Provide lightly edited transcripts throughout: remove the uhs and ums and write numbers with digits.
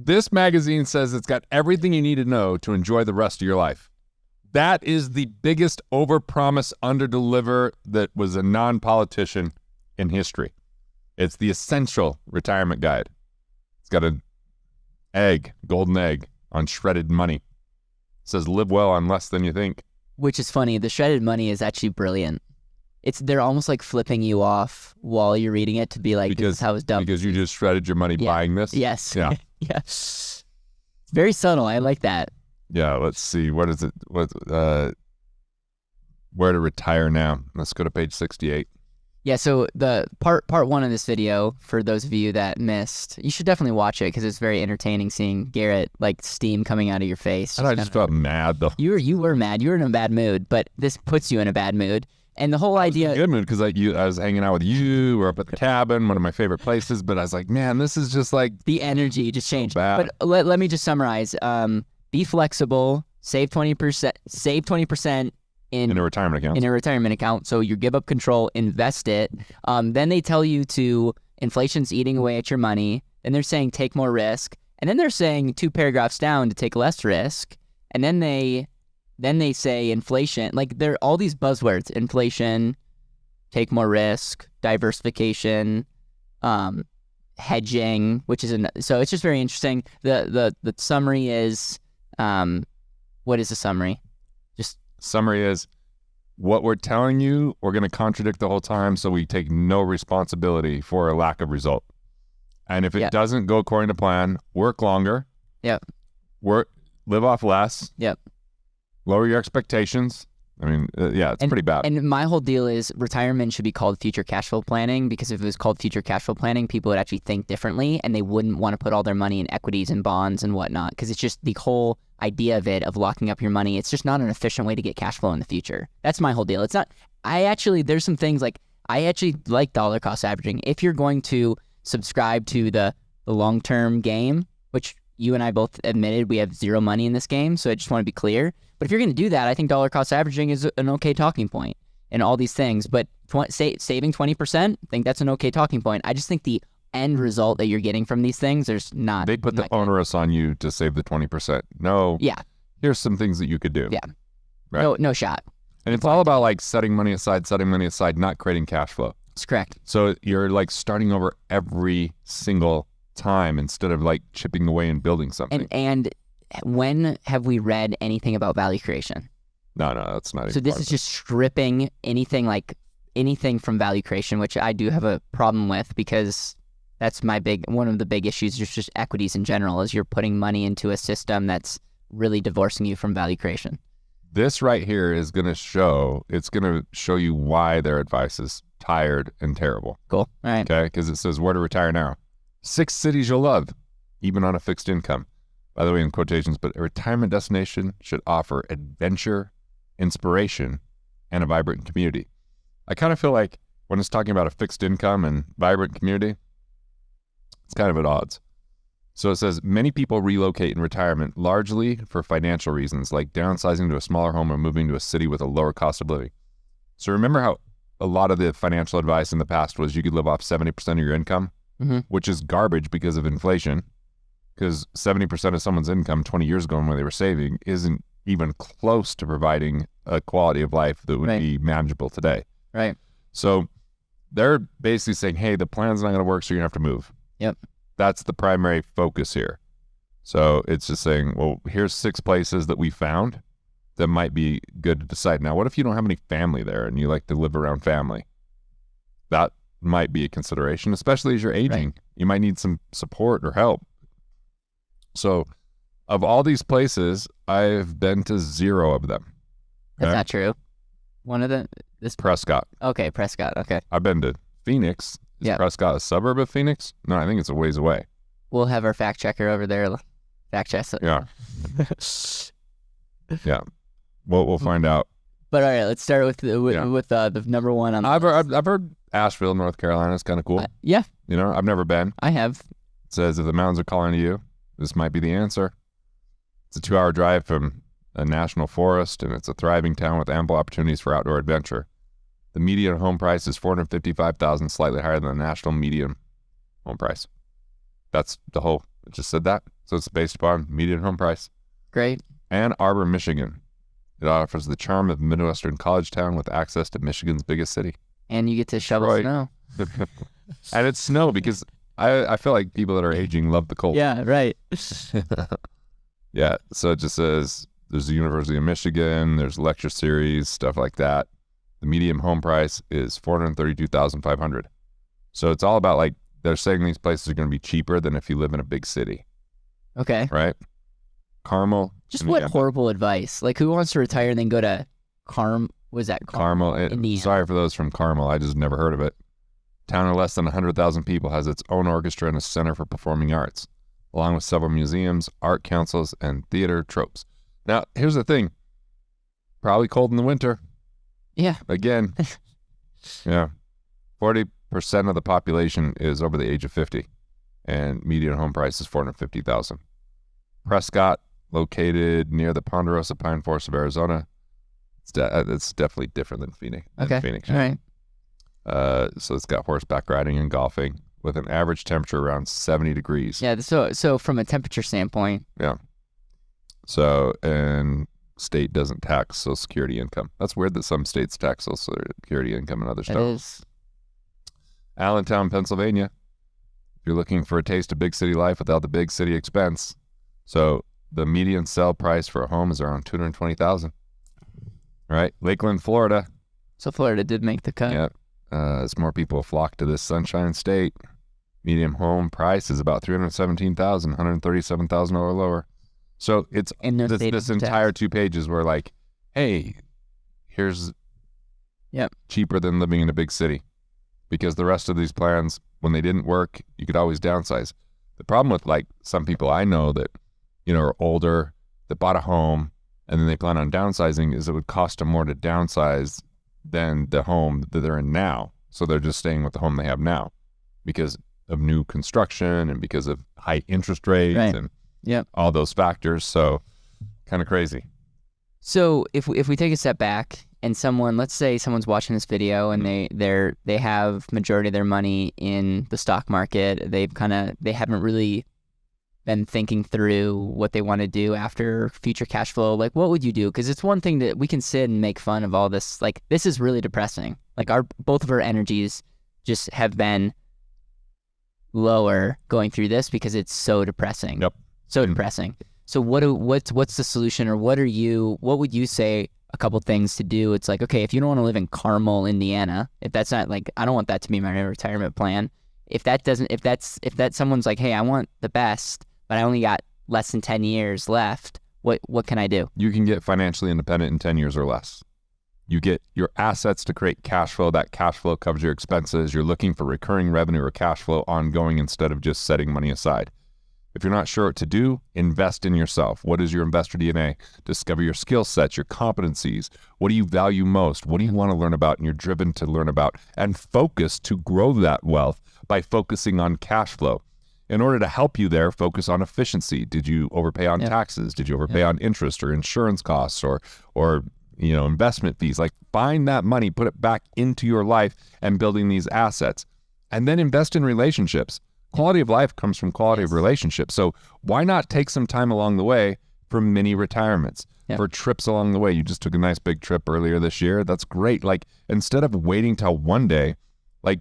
This magazine says it's got everything you need to know to enjoy the rest of your life. That is the biggest overpromise, underdeliver that was a non-politician in history. It's the essential retirement guide. It's got an golden egg on shredded money. It says live well on less than you think. Which is funny. The shredded money is actually brilliant. They're almost like flipping you off while you're reading it to be like, this is how it's done. Because you just shredded your money buying this? Yes. Yeah. Yeah. Very subtle. I like that. Yeah, let's see. What is it? Where to retire now? Let's go to page 68. Yeah, so the part one of this video, for those of you that missed, you should definitely watch it because it's very entertaining seeing Garrett, like steam coming out of your face. I just felt mad though. You were mad. You were in a bad mood, but this puts you in a bad mood. And the whole idea... I was in a good mood because I was hanging out with you. We're up at the cabin, one of my favorite places, but I was like, man, this is just like... The energy just changed. Bad. But let me just summarize. Be flexible, save 20% in a retirement account. In a retirement account. So you give up control, invest it. Then they tell you inflation's eating away at your money. Then they're saying take more risk. And then they're saying 2 paragraphs down to take less risk. And then they say inflation, like they're all these buzzwords: inflation, take more risk, diversification, hedging, which is so it's just very interesting. The summary is, what is the summary? Summary is, what we're telling you, we're going to contradict the whole time, so we take no responsibility for a lack of result. And if it doesn't go according to plan, work longer. Yep. Live off less. Yep. Lower your expectations. I mean, it's pretty bad. And my whole deal is retirement should be called future cash flow planning, because if it was called future cash flow planning, people would actually think differently and they wouldn't want to put all their money in equities and bonds and whatnot, because it's just the whole idea of it, of locking up your money. It's just not an efficient way to get cash flow in the future. That's my whole deal. It's not, there's some things like, I actually like dollar cost averaging. If you're going to subscribe to the long-term game, which you and I both admitted we have zero money in this game, so I just want to be clear. But if you're going to do that, I think dollar cost averaging is an okay talking point and all these things. But saving 20%, I think that's an okay talking point. I just think the end result that you're getting from these things, there's not... They put the onerous on you to save the 20%. No. Yeah. Here's some things that you could do. Yeah. Right? No shot. And it's all about like setting money aside, not creating cash flow. That's correct. So you're like starting over every single time instead of like chipping away and building something. And when have we read anything about value creation? No, that's not. So this is just stripping anything from value creation, which I do have a problem with, because that's one of the big issues. Just equities in general, is you're putting money into a system that's really divorcing you from value creation. This right here is going to show you why their advice is tired and terrible. Cool. All right. Okay, because it says where to retire now. 6 cities you'll love, even on a fixed income. By the way, in quotations, but a retirement destination should offer adventure, inspiration, and a vibrant community. I kind of feel like when it's talking about a fixed income and vibrant community, it's kind of at odds. So it says, many people relocate in retirement largely for financial reasons, like downsizing to a smaller home or moving to a city with a lower cost of living. So remember how a lot of the financial advice in the past was you could live off 70% of your income, which is garbage because of inflation, because 70% of someone's income 20 years ago when they were saving isn't even close to providing a quality of life that would be manageable today. Right. So they're basically saying, hey, the plan's not going to work, so you're going to have to move. Yep. That's the primary focus here. So it's just saying, well, here's 6 places that we found that might be good to decide. Now, what if you don't have any family there and you like to live around family? That might be a consideration, especially as you're aging. Right. You might need some support or help. So of all these places, I've been to 0 of them. That's not true. One of them? Prescott. Okay, Prescott. Okay. I've been to Phoenix. Is Prescott a suburb of Phoenix? No, I think it's a ways away. We'll have our fact checker over there fact check it. Yeah. Yeah. We'll find out. But all right, let's start with the number one on. I've heard Asheville, North Carolina is kind of cool. Yeah. You know, I've never been. I have. It says if the mountains are calling to you, this might be the answer. It's a 2-hour drive from a national forest, and it's a thriving town with ample opportunities for outdoor adventure. The median home price is $455,000, slightly higher than the national median home price. That's the whole I just said that. So it's based upon median home price. Great. Ann Arbor, Michigan. It offers the charm of Midwestern college town with access to Michigan's biggest city. And you get to shovel Right. snow. And it's snow because I feel like people that are aging love the cold. Yeah, right. Yeah. So it just says there's the University of Michigan, there's lecture series, stuff like that. The median home price is $432,500. So it's all about like they're saying these places are going to be cheaper than if you live in a big city, Okay. right? Carmel. Just what horrible advice. Like, who wants to retire and then go to Carmel. Indiana. Sorry for those from Carmel. I just never heard of it. Town of less than 100,000 people has its own orchestra and a center for performing arts, along with several museums, art councils, and theater tropes. Now, here's the thing. Probably cold in the winter. Yeah. Again. Yeah. 40% of the population is over the age of 50, and median home price is $450,000. Prescott, located near the Ponderosa Pine Forest of Arizona. It's definitely different than Phoenix. Okay. Phoenix. All right. So it's got horseback riding and golfing with an average temperature around 70 degrees. Yeah. So from a temperature standpoint. Yeah. So, and state doesn't tax Social Security income. That's weird that some states tax Social Security income and other It stuff. is. Allentown, Pennsylvania. If you're looking for a taste of big city life without the big city expense. So the median sell price for a home is around $220,000. Right? Lakeland, Florida. So Florida did make the cut. Yeah. As more people flock to this sunshine state, median home price is about $317,000, $137,000 or lower. So it's And no state this tax. entire 2 pages were like, hey, here's cheaper than living in a big city. Because the rest of these plans, when they didn't work, you could always downsize. The problem with like some people I know that, you know, are older, that bought a home, and then they plan on downsizing is it would cost them more to downsize than the home that they're in now. So they're just staying with the home they have now because of new construction and because of high interest rates Right. and Yep. all those factors. So kind of crazy. So if we take a step back and let's say someone's watching this video and they have majority of their money in the stock market, they haven't really been thinking through what they want to do after future cash flow. Like, what would you do? Because it's one thing that we can sit and make fun of all this. Like, this is really depressing. Like, both of our energies just have been lower going through this because it's so depressing. Yep. So depressing. So what's the solution, or what would you say a couple things to do? It's like, okay, if you don't want to live in Carmel, Indiana, if that's not like, I don't want that to be my retirement plan. If someone's like, hey, I want the best, but I only got less than 10 years left, what can I do? You can get financially independent in 10 years or less. You get your assets to create cash flow. That cash flow covers your expenses. You're looking for recurring revenue or cash flow ongoing instead of just setting money aside. If you're not sure what to do, invest in yourself. What is your investor DNA? Discover your skill sets, your competencies. What do you value most? What do you want to learn about and you're driven to learn about? And focus to grow that wealth by focusing on cash flow. In order to help you there, focus on efficiency. Did you overpay on taxes? Did you overpay on interest or insurance costs or investment fees? Like, find that money, put it back into your life and building these assets. And then invest in relationships. Quality of life comes from quality of relationships. So why not take some time along the way for mini retirements, for trips along the way? You just took a nice big trip earlier this year. That's great. Like, instead of waiting till one day, like,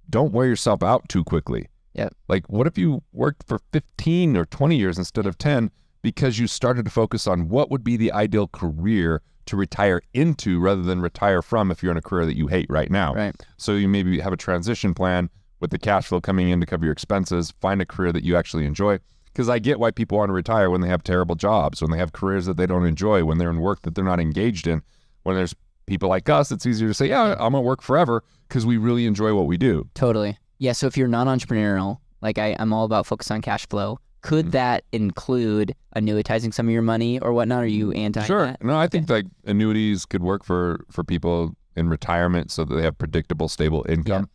don't wear yourself out too quickly. Yeah. Like, what if you worked for 15 or 20 years instead of 10 because you started to focus on what would be the ideal career to retire into rather than retire from if you're in a career that you hate right now. Right. So you maybe have a transition plan with the cash flow coming in to cover your expenses, find a career that you actually enjoy. Because I get why people want to retire when they have terrible jobs, when they have careers that they don't enjoy, when they're in work that they're not engaged in. When there's people like us, it's easier to say, yeah, I'm going to work forever because we really enjoy what we do. Totally. Yeah, so if you're non-entrepreneurial, like I'm all about focus on cash flow, could that include annuitizing some of your money or whatnot? Are you anti Sure. that? No, I think like annuities could work for people in retirement so that they have predictable, stable income.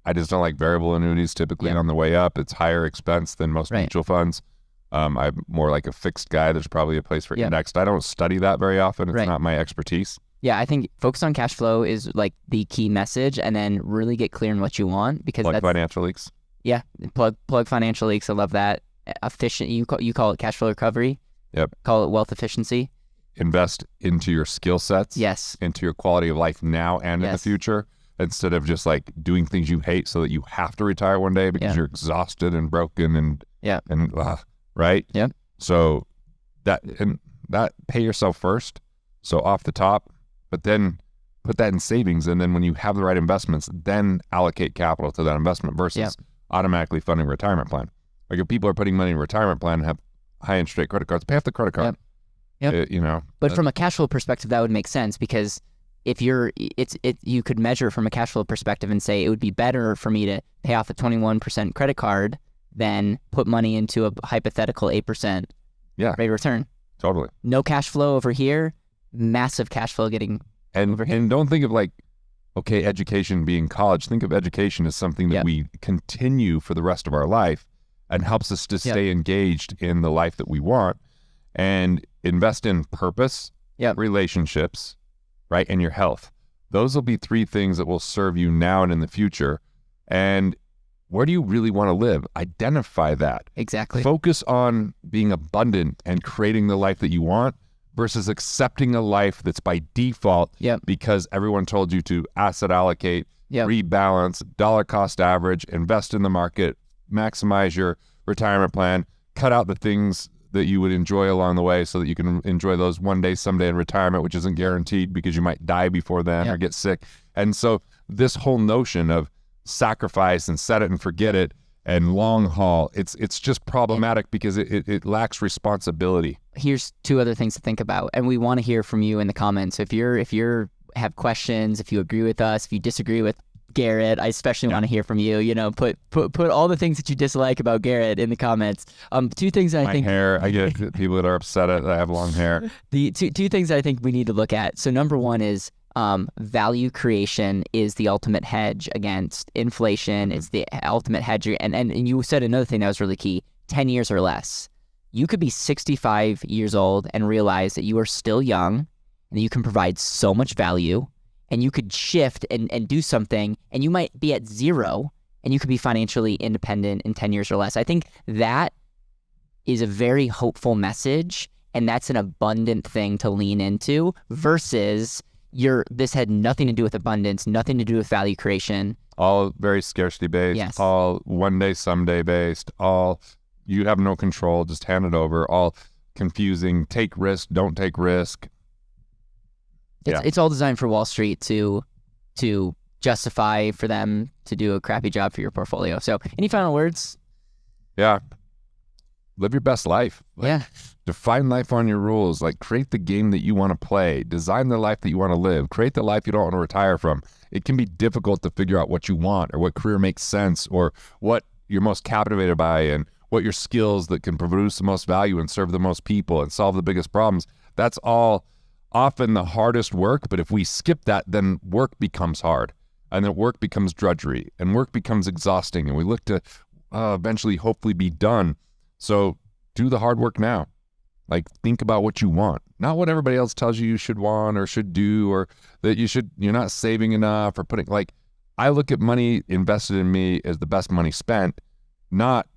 I just don't like variable annuities typically on the way up. It's higher expense than most mutual funds. I'm more like a fixed guy. There's probably a place for indexed. I don't study that very often. It's not my expertise. Yeah, I think focus on cash flow is like the key message, and then really get clear on what you want, because Like that's financial leaks. Yeah, plug financial leaks. I love that. Efficient. You call it cash flow recovery. Yep. Call it wealth efficiency. Invest into your skill sets. Yes. Into your quality of life now and in the future, instead of just like doing things you hate so that you have to retire one day because you're exhausted and broken and right. Yep. So that pay yourself first. So off the top, but then put that in savings, and then when you have the right investments, then allocate capital to that investment versus automatically funding a retirement plan. Like if people are putting money in a retirement plan and have high interest rate credit cards, pay off the credit card. Yep. But from a cash flow perspective, that would make sense, because if you could measure from a cash flow perspective and say it would be better for me to pay off a 21% credit card than put money into a hypothetical 8% rate of return. Totally. No cash flow over here, massive cash flow getting over here. And don't think of like, okay, education being college. Think of education as something that we continue for the rest of our life and helps us to stay engaged in the life that we want, and invest in purpose, relationships, right, and your health. Those will be 3 things that will serve you now and in the future. And where do you really want to live? Identify that. Exactly. Focus on being abundant and creating the life that you want versus accepting a life that's by default because everyone told you to asset allocate, rebalance, dollar cost average, invest in the market, maximize your retirement plan, cut out the things that you would enjoy along the way so that you can enjoy those one day, someday in retirement, which isn't guaranteed because you might die before then or get sick. And so this whole notion of sacrifice and set it and forget it and long haul, it's just problematic because it lacks responsibility. Here's 2 other things to think about, and we want to hear from you in the comments. So if you have questions, if you agree with us, if you disagree with Garrett, I especially want to hear from you. You know, put all the things that you dislike about Garrett in the comments. 2 things I think. My hair. I get people that are upset that I have long hair. The two things I think we need to look at. So number 1 is value creation is the ultimate hedge against inflation. It's the ultimate hedge. And you said another thing that was really key: 10 years or less. You could be 65 years old and realize that you are still young and that you can provide so much value. And you could shift and do something, and you might be at 0, and you could be financially independent in 10 years or less. I think that is a very hopeful message, and that's an abundant thing to lean into versus this had nothing to do with abundance, nothing to do with value creation. All very scarcity based, all one day, someday based, all you have no control, just hand it over, all confusing, take risk, don't take risk. It's all designed for Wall Street to justify for them to do a crappy job for your portfolio. So any final words? Yeah. Live your best life. Define life on your rules. Like, create the game that you want to play. Design the life that you want to live. Create the life you don't want to retire from. It can be difficult to figure out what you want or what career makes sense or what you're most captivated by and what your skills that can produce the most value and serve the most people and solve the biggest problems. That's all often the hardest work, but if we skip that, then work becomes hard, and then work becomes drudgery, and work becomes exhausting, and we look to eventually hopefully be done. So do the hard work now. Like, think about what you want, not what everybody else tells you should want or should do, or that you're not saving enough or putting, like, I look at money invested in me as the best money spent, not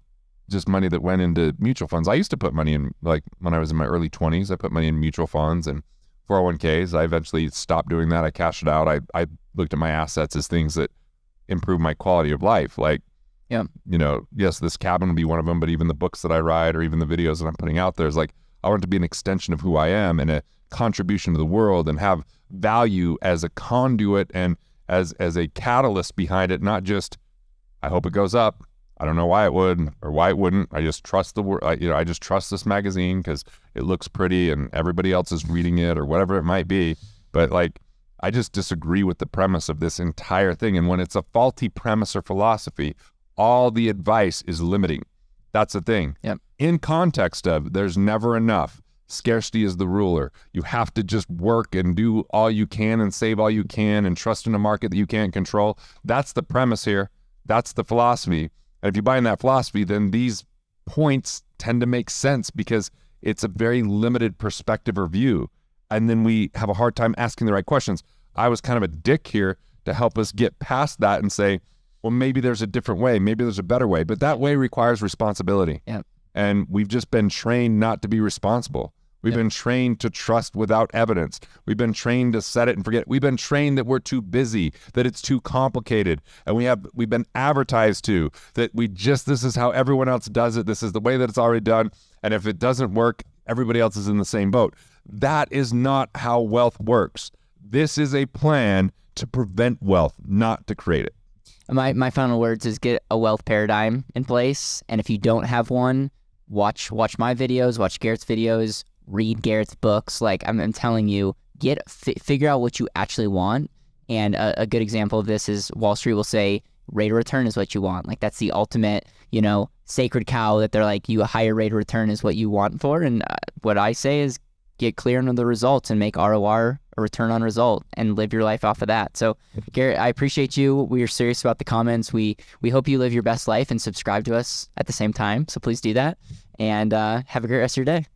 just money that went into mutual funds. I used to put money in, like when I was in my early 20s, I put money in mutual funds and 401ks. I eventually stopped doing that. I cashed it out. I looked at my assets as things that improve my quality of life. Like, yes, this cabin would be one of them, but even the books that I write or even the videos that I'm putting out there is like, I want it to be an extension of who I am and a contribution to the world and have value as a conduit and as a catalyst behind it, not just, I hope it goes up. I don't know why it would or why it wouldn't. I just trust I just trust this magazine because it looks pretty and everybody else is reading it or whatever it might be. But like, I just disagree with the premise of this entire thing. And when it's a faulty premise or philosophy, all the advice is limiting. That's the thing. Yep. In context of there's never enough. Scarcity is the ruler. You have to just work and do all you can and save all you can and trust in a market that you can't control. That's the premise here. That's the philosophy. And if you buy in that philosophy, then these points tend to make sense because it's a very limited perspective or view. And then we have a hard time asking the right questions. I was kind of a dick here to help us get past that and say, well, maybe there's a different way. Maybe there's a better way, but that way requires responsibility. Yeah. And we've just been trained not to be responsible. We've been trained to trust without evidence. We've been trained to set it and forget. We've been trained that we're too busy, that it's too complicated. And we've been advertised to that this is how everyone else does it. This is the way that it's already done. And if it doesn't work, everybody else is in the same boat. That is not how wealth works. This is a plan to prevent wealth, not to create it. My final words is get a wealth paradigm in place. And if you don't have one, watch my videos, watch Garrett's videos, read Garrett's books. Like I'm telling you, figure out what you actually want. And a good example of this is Wall Street will say rate of return is what you want. Like that's the ultimate, sacred cow that they're like, a higher rate of return is what you want for. And what I say is get clear on the results and make ROR a return on result and live your life off of that. So Garrett, I appreciate you. We are serious about the comments. We hope you live your best life and subscribe to us at the same time. So please do that and have a great rest of your day.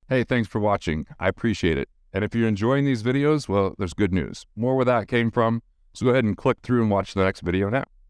Hey, thanks for watching. I appreciate it. And if you're enjoying these videos, well, there's good news. More where that came from. So go ahead and click through and watch the next video now.